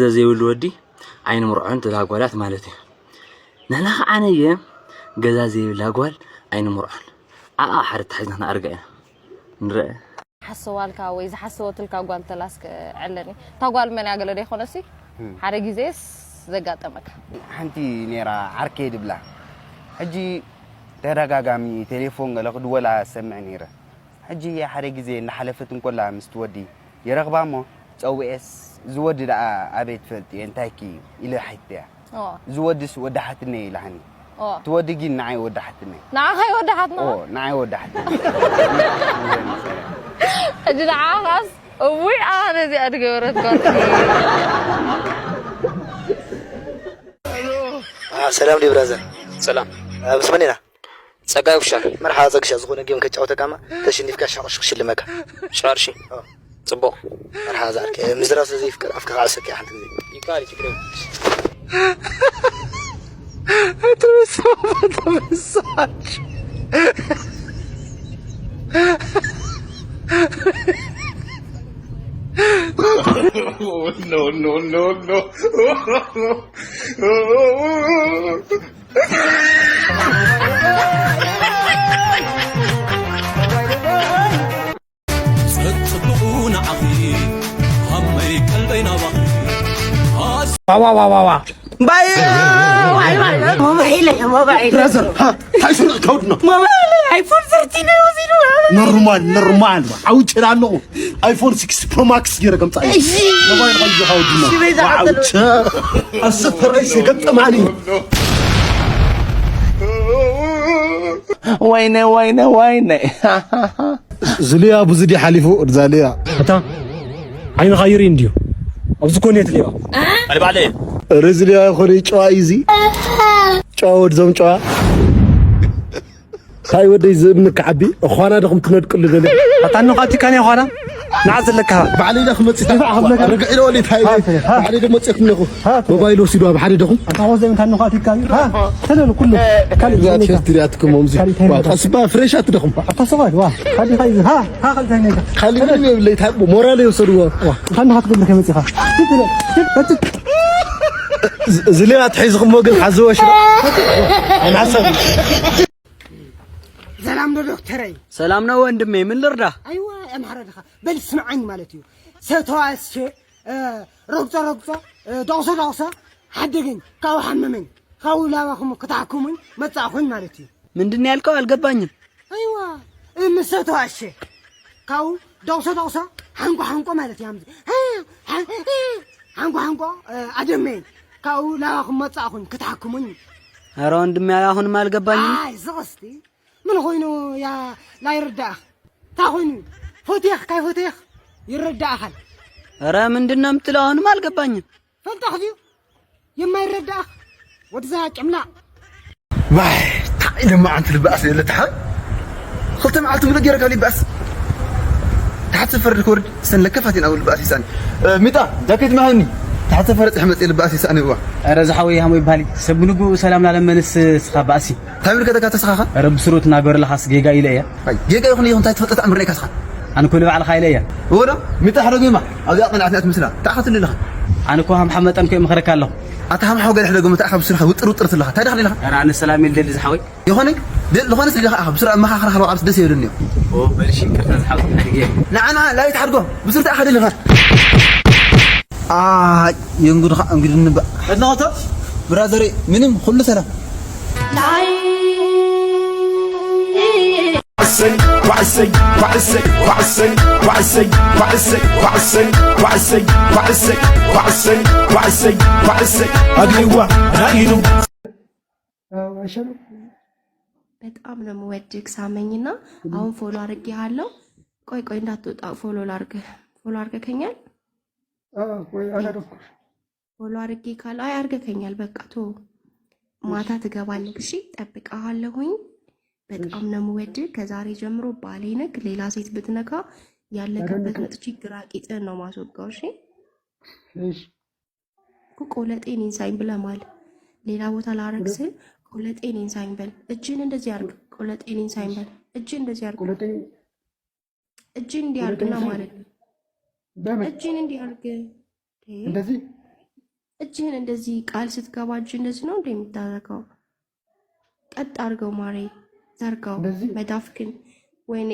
زي الودي عين مرعون تلاقولات مالتي نحن عناية جزا زي لاقول عين مرعون حرت حزنا أرجعنا نرى حسوالك وإذا حسوت لك أقوال تلاسك علني تقول من أقول لي خلاصي حرق زيس زقاتمك حنتي نيرا عركي دبلا حجي تراجعامي تليفون لقد ولا سمع نيرا حجي يا حرق زي نحلفتن كلها مستودي يرغب مو تسوي اس زود دا أبيت فلتي انتاكي إلى حتى زودس ودحتني لحني تودي نعي ودحتني نعي ودحتنا نعي ودحتني أجل عاقص وي أنا زي أتجورت قلبي سلام لي برازر سلام بسمنينا سقاي وشار مرحبا زقش زغونه جيم كጫወተ ካማ ተሽኒፍ ካ ሽልመካ شارشي صبو مرحبا زارك مزراس زي فكر افكار على سكي حنت زي يقال تقريبا no. صدقون عقلي همي قلبينا وقلي وا باي ماما هيله ماما هيله ها هاي شو كودنا ماما ايفون 13 نورمال عاوج رانو ايفون 6 برو ماكس يرقم صاي موبايل غير حاودنا عاوج السفر ايش قطماني وينه زليا ابو زدي حليفو زاليا اتا عين غيرين ديو ابو كونيت ليو اللي بعدين رزليا خوري چوايزي چاود زم چوا هاي ودي زبنك عبي اخوانا دخم تندقل زلي اتانو قاتي كان يا اخوانا نعزل لك بعلي دخم مصيت رجع له لي فاي بعلي دخم مصيت منكو موبايل وسيدوا بحري دخم اتاو زين كان قاتي كان ها تلو كله كان ذات شترياتكم ممزي واسبا فريشات دخم اتصبات وا خلي خاي ها خلي خليني اللي تحبوا مورالي يوصلوا خلنا هتقول لك مصيخه زليات حيزكم وقل حزوش انا حسب سلام دكتوري سلام نو وندمي من لردا ايوه امحردخه بل اسمعني مالتي ستواس رقصه دوسه حدقين كاو حممن كاو لاواكم كتاكمن مصاخون مالتي ምንድን ያልከው አልገባኝም ايوه ምሰተዋሽ كاو دوسه حنقو مالتي ያምዚ حنقو አደመኝ كاو لاواكم مصاخون كتاكمن ኧረ ወንድሜ አሁንም አልገባኝም አይ ዝቅስቲ من خوينو يا لا يرداخ تاخوني فوتيخ كاي فوتيخ يرداخل ኧረ ምንድነው የምትለው አሁንም አልገባኝም فلتخديو يما يرداخ ودزا قملا واي تعي لما انت الباس اللي تحت قلت معلت من غيرك لي باس تحت سفر ريكورد سنلكفاتين اول باس يساني ميتا جاكيت ماهني تحت سفر احمد الباس يساني وا رزحوي هم يبالي سبنغو سلام لمنس سخا باسي تايل كذا كتسخخ رب سروت ناغور لخاس جيجا يليا جيجا يخون تفطت امر لك اسخ انا كل بعد خايليا هو ميتا حرقيما ابي اقنعتني مثلا تاخذ لي لها انا كو هم محمد امكي مخرك الله اتهم حوغ لحد قوم تاخذ بسرعه وطرت لها تدخل لها انا السلام يدل زحوي يخونك لخونس اللي بسرعه ما خرخر عبس دس يدنيو او بلشي كرت زحوي نعم لا يتحرقوا بسرعه تاخذ لها ينقد انقد نبا ادناته برادري منم كل سنه በጣም ነው የምወድክ ሳመኝና አሁን ፎሎ አድርጌሃለሁ ቆይ እንዳትወጣ ፎሎ አድርገከኛል ቆይ አላደረኩ ፎሎ አድርጌ ካለ አይ አድርገከኛል በቃ ቶ ማታ ትገባለህ እሺ ጠብቀሃለሁኝ በጣም ነው የምወድህ ከዛሬ ጀምሮ ባሌ ነክ ሌላ ሴት ብትነካ ያለከበት መጥቼ ግራቂጥን ነው ማስወጋው እሺ ቆለጤን ኢንሳይን ብለማል ሌላ ቦታ ላረክስል ቆለጤን ኢንሳይን በል እጅን እንደዚህ አርግ ቆለጤን ኢንሳይን በል እጅን እንደዚህ አርግ እጅን እንዲያርግና ማለት ነው እጅን እንዲያርግ እንደዚህ እጅህን እንደዚህ ቃል ስትገባ እጅ እንደዚህ ነው እንደሚታረገው። ቀጥ አድርገው ማሬ፣ ዘርጋው መዳፍክን። ወይኔ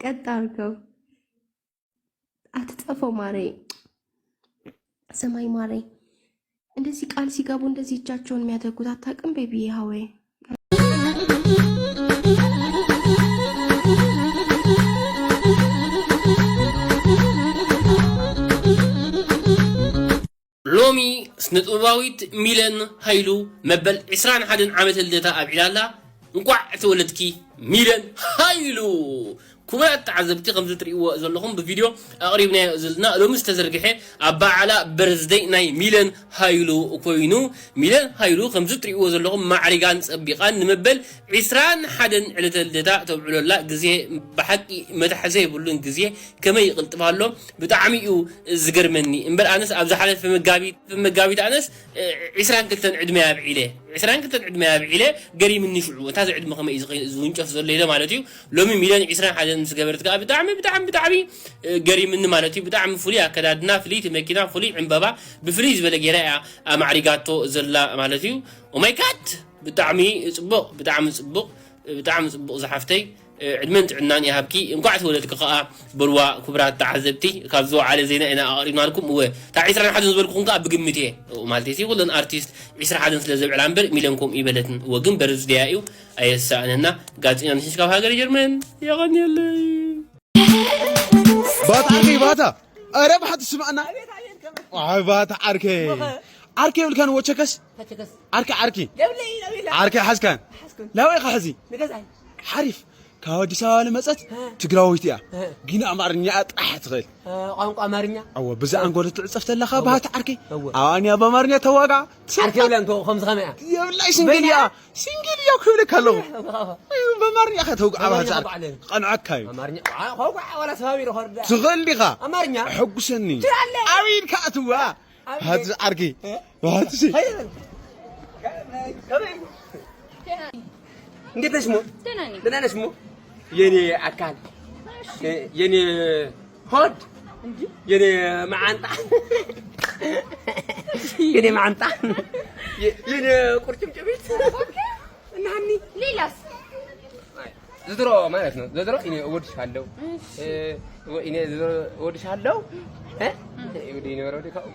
ቀጥ አድርገው፣ አትጠፈው ማሬ። ሰማይ ማሬ፣ እንደዚህ ቃል ሲገቡ እንደዚህ እጃቸውን የሚያደርጉት አታውቅም ቤቢ? ሀዌ ሎሚ ስነጥበባዊት ሚለን ሃይሉ መበል 21 ዓመት ልደታ አብዒላላ እንቋዕ ተወለድኪ ሚለን ሃይሉ كومات تعذبتي خمسة تريوا زلهم بفيديو أقربنا زلنا لو مستزرقحة أبا على برزدي ناي ميلان هايلو وكوينو ميلان هايلو خمسة تريوا زلهم مع رجال سبقان نمبل عسران حدا على الداء تبعوا لا جزيه بحكي متحزه يقولون جزيه كما يقلت بالله بتعميو زجر مني إنبل أنس أبزح على في مجابي أنس عسران كنت عدمي بعيله عسران كنت عدمي بعيله قريب مني شعور تازع عدم خم يزون شاف زل ليلة مالتيو لو من ميلان عسران حدا سجبرت قاب بدعمي قريب مني مالتي بدعم فلي كدادنا فلي تمكينا فلي عم بابا بفريز بلا جراء معرقاتو زلا مالتيو وما يكات بدعمي صبق زحفتي عدمنت عنان يا هبكي انقعت ولدك قاء بروا كبرات تعذبتي كابزو على زينه انا قرينا لكم هو تاع 20 حد نزبلكم قاء بقمتي ومالتي ولن ارتيست 20 حد سلازب علامبر ميلانكم يبلتن وقم برز ديايو ايساننا قاعدين نشكاو هاجر جرمن يا غني لي بات عركي باتا ارب حد سمعنا بات عركي عركي كان وشكس عركي حسكان لا وي خحزي حريف كاودي سوالي مصت تقراويتيا جينا امارنيا اطحت خيل قانق امارنيا او بزا انغول تصفت لها بهات عركي اوانيا بامارنيا توقع عركي ولا انتو 500 يا والله سنجليا كلك الله بامارنيا خاتوقع بهات قنعكاي امارنيا خوقع ولا سوابير خرد تغليخا امارنيا حقسني اوين كاتوا هات عركي هات شي እንዴት ነሽ ሞ? ደህና ነሽ ሞ? የኔ አካል የኔ ሆድ የኔ ማዓንጣ የኔ ቁርጭምጭሚት እናኒ ሌላስ ዘድሮ ማለት ነው። ዘድሮ እኔ እወድሻለሁ እኔ ወረደ ካው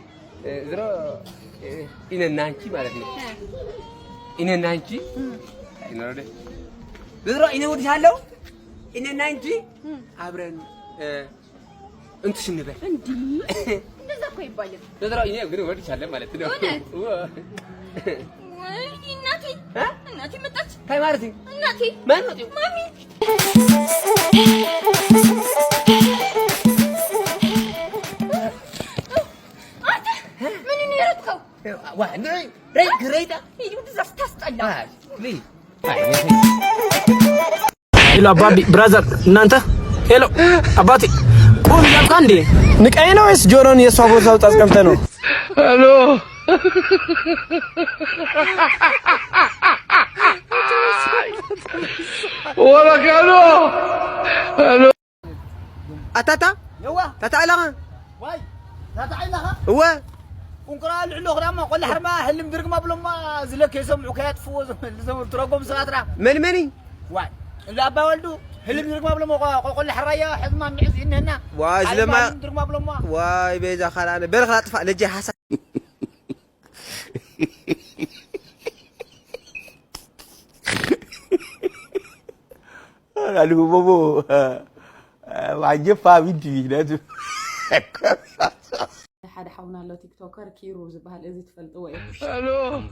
ዘድሮ እኔና አንቺ ማለት ነው። እኔና አንቺ ይኖርደ ዘድሮ እኔ እወድሻለሁ እኔና አንቺ አብረን እንትሽ እንበል እንዴ እንደዛ እኮ ይባላል። ዘድሮ እኔ ግን እወድሻለሁ ማለት ነው። ወይ እናቴ መጣች ካይ ማለት እናቴ ማን ነው ማሚ ምን ነው ያረጥከው ዋ ነይ ረይታ ይሄ ወደዛ ስታስጠላ ሊ ሄሎ አባቢ ብራዘር እናንተ ሄሎ አባቴ ቁም ያልካ እንዴ ንቀይ ነው ወይስ ጆሮን የሷ ቦታ ውስጥ አስቀምጠህ ነው? ሄሎ ወላካሎ ሄሎ አታታ يوا تتعلها واي تتعلها هو ونقرا العلو خدامه قول حرما حلم درق ما بلما زلك يسمعوا كيطفو زم ترقم ساترا مني واي لا ابا ولدو حلم درق ما بلما قول حرايا حزما معز هنا واي زلما درق ما بلما واي بيزا خلانا بالخلا طفا لجي حسن قالوا بابو وعجبها بنتي ناتو حدا حاولنا له تيك توكر كيرو زبال ازي تفلطوا ايه الو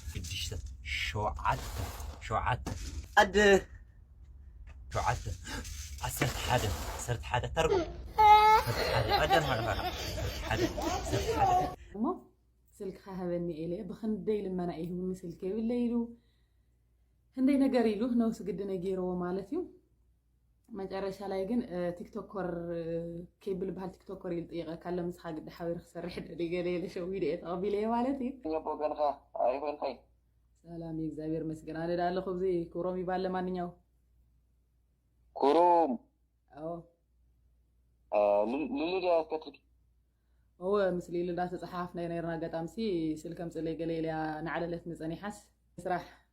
شدشت شوعت قد شوعت عسرت حدا ترقم حدا ما سلك هابني إليه بخندي لما نعيه من سلك بالليلو هندي نجاري له نو سجدنا جيرو مالتيو ما جرش على يجن تيك توكر كيبل بحال تيك توكر يلطيقه كلام مسحق قد حاول خسر حد دغري لشوي ديت قبيله مالتي يبوغنخا ايفن خي سلام يغزابير مسكن انا دال خبزي كروم يبال لمانኛው كروم አዎ للي كتك هو مثلي اللي دات صحاف نيرنا قطامسي سلكم صلي قليليا نعللت نصنيحس صراح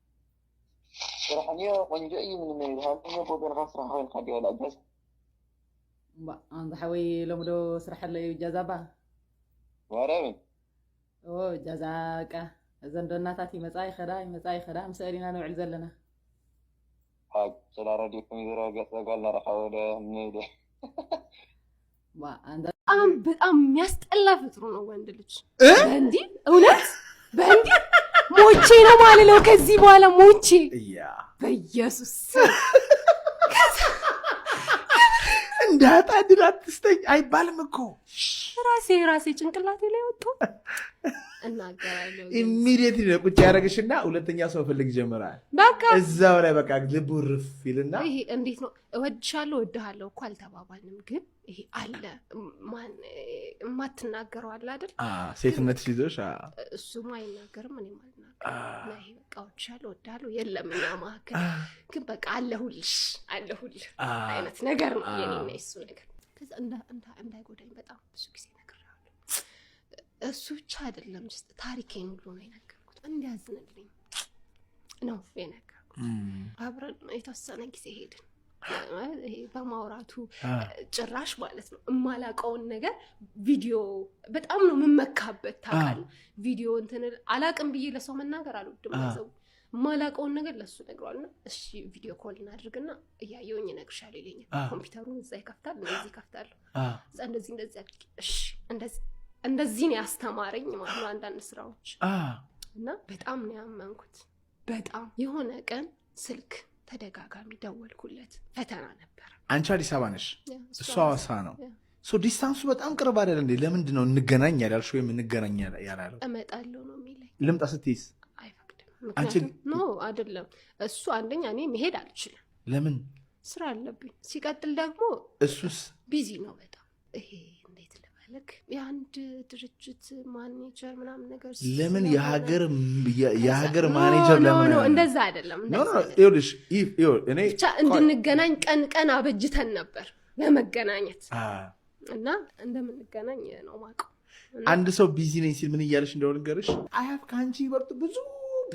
صراحة قنجو أي من الميل هل بوبين غصرا هاي الخدي ولا أجاز با أنا حوي لمدو صراحة اللي جذابة وارابن جزاك زندنا تاتي مصاي خدا مسألينا نوع زلنا حاج سلا راديكم يدرا قالنا راح ولا منيده با عند بጣም ያስጠላ ፍጥሩ ነው ወንድ ልጅ በእንዲ እውነት በእንዲ ሞቼ ነው ማለለው ከዚህ በኋላ ሞቼ በኢየሱስ እንዳታድላት ትስተኝ አይባልም እኮ ራሴ ጭንቅላቴ ላይ ወጣ እናገራለሁ ኢሚዲየትሊ ነው ቁጭ ያረግሽና ሁለተኛ ሰው ፈልግ ጀመራል በቃ እዛው ላይ በቃ ልቡ ርፍ ይልና ይሄ እንዴት ነው እወድሻለሁ እወድሃለሁ እኮ አልተባባልንም ግን ይሄ አለ ማን ማትናገረው አለ አይደል ሴትነት ሲዞሽ እሱማ አይናገርም እኔ ማልናገር ላይ በቃ እወድሻለሁ እወድሃለሁ የለም እኛ ማከ ግን በቃ አለሁልሽ አይነት ነገር ነው የኔና እሱ ነገር ከዛ እንዳይጎዳኝ በጣም ብዙ ጊዜ እሱ ብቻ አይደለም just ታሪኬን ሁሉ ነው የነገርኩት እንዲያዝንልኝ ነው የነገርኩት አብረን የተወሰነ ጊዜ ሄድን ይሄ በማውራቱ ጭራሽ ማለት ነው እማላቀውን ነገር ቪዲዮ በጣም ነው መመካበት ታውቃል ቪዲዮ እንትን አላቅም ብዬ ለሰው መናገር አልወድም ለሰው ማላቀውን ነገር ለሱ ነግሯልና እሺ ቪዲዮ ኮል እናድርግና እያየውኝ ነግርሻለሁ ይለኛል ኮምፒውተሩን እዛ ይከፍታል እንደዚህ ይከፍታል እንደዚህ አድርጊ እሺ እንደዚህ ነው ያስተማረኝ ማለት ነው አንዳንድ ስራዎች እና በጣም ነው ያመንኩት በጣም የሆነ ቀን ስልክ ተደጋጋሚ ደወልኩለት ፈተና ነበር አንቺ አዲስ አበባ ነሽ እሷ ሐዋሳ ነው ሶ ዲስታንሱ በጣም ቅርብ አይደል እንዴ ለምንድን ነው እንገናኝ ያላልሽ ወይ እንገናኝ ያላለው እመጣለሁ ነው የሚለኝ ልምጣ ስትይስ አይፈቅድም አንቺ ኖ አይደለም እሱ አንደኛ እኔ መሄድ አልችልም ለምን ስራ አለብኝ ሲቀጥል ደግሞ እሱስ ቢዚ ነው በጣም ይሄ ልክ የአንድ ድርጅት ማኔጀር ምናምን ነገር ለምን የሀገር ማኔጀር ለምን ነው እንደዛ አይደለም ይኸውልሽ እኔ ብቻ እንድንገናኝ ቀን አበጅተን ነበር ለመገናኘት እና እንደምንገናኝ ነው ማቀው አንድ ሰው ቢዚ ነኝ ሲል ምን እያለሽ እንደሆነ ንገርሽ አይሀፍ ካንቺ ይበልጥ ብዙ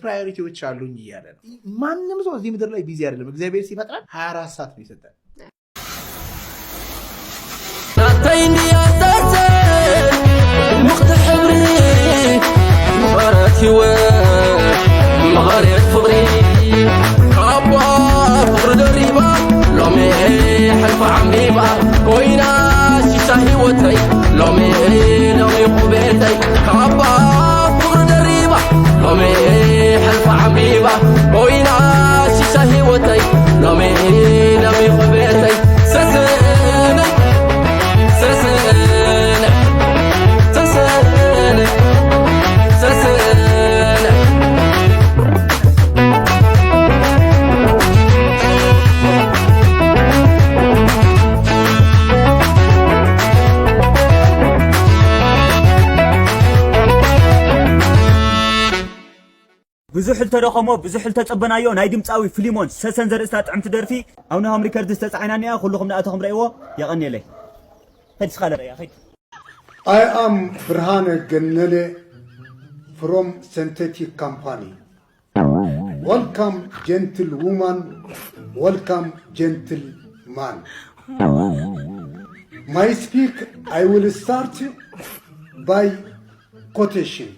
ፕራዮሪቲዎች አሉኝ እያለ ነው ማንም ሰው እዚህ ምድር ላይ ቢዚ አይደለም እግዚአብሔር ሲፈጥራል 24 ሰዓት ነው ይሰጣል تايني يا ترتين مخت حبري مغارات هواك مغارات فغري كابا فغر دريبا لومي حلف عميبا وينا شيشاهي وتي لومي قبيتي كابا فغر دريبا لومي حلف عميبا وينا شيشاهي وتي لومي قبيتي بزحل ترخمو بزحل تطبنايو ناي دمصاوي فيلمون سسن زرستا طعمت درفي اونهم ريكورد استعينانيا كلكم ناتهم رايو يغني لي هدس خالر يا اخي I am Brhane Gennele from Synthetic Company. Welcome gentlewoman, welcome gentleman. My speak I will start by quotation.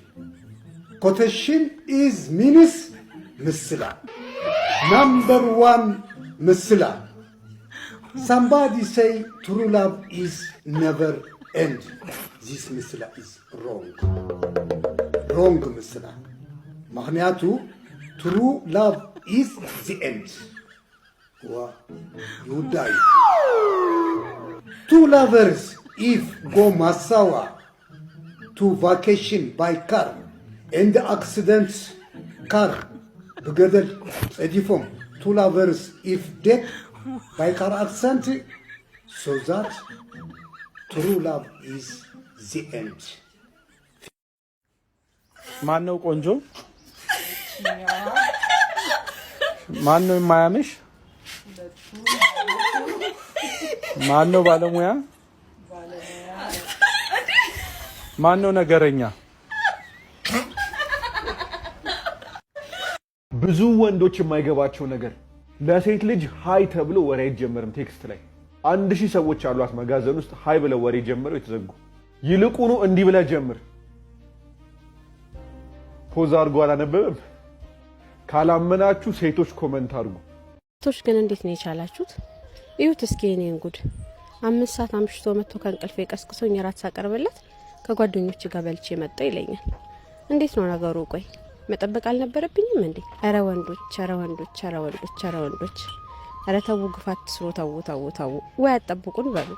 Quotation is means misla. Number one misla. Somebody say true love is never end. This misla is wrong. Wrong misla. Magnatu true love is the end. You die. Two lovers if go Massawa to vacation by car and the accident car together edifom two lovers if dead by car accident so that true love is the end. ማነው ቆንጆ ማነው የማያምሽ ማነው ባለሙያ ማን ነው ነገረኛ? ብዙ ወንዶች የማይገባቸው ነገር ለሴት ልጅ ሃይ ተብሎ ወሬ አይጀመርም። ቴክስት ላይ 1000 ሰዎች አሏት መጋዘን ውስጥ ሃይ ብለው ወሬ ጀምረው የተዘጉ። ይልቁኑ እንዲህ ብለህ ጀምር። ፖዝ አድርጎ አላነበበም? ካላመናችሁ ሴቶች ኮመንት አድርጉ። ሴቶች ግን እንዴት ነው የቻላችሁት? እዩት እስኪ የኔን ጉድ። 5 ሰዓት አምሽቶ መጥቶ ከእንቅልፌ ቀስቅሶኝ እራት ሳቀርብለት ከጓደኞች ጋር በልቼ መጣ ይለኛል። እንዴት ነው ነገሩ? ቆይ መጠበቅ አልነበረብኝም እንዴ? ኧረ ወንዶች፣ ኧረ ወንዶች፣ ኧረ ወንዶች፣ ኧረ ወንዶች፣ ኧረ ተው ግፋት ስሩ፣ ተው ተው ተው፣ ወይ አጠብቁን በሉ።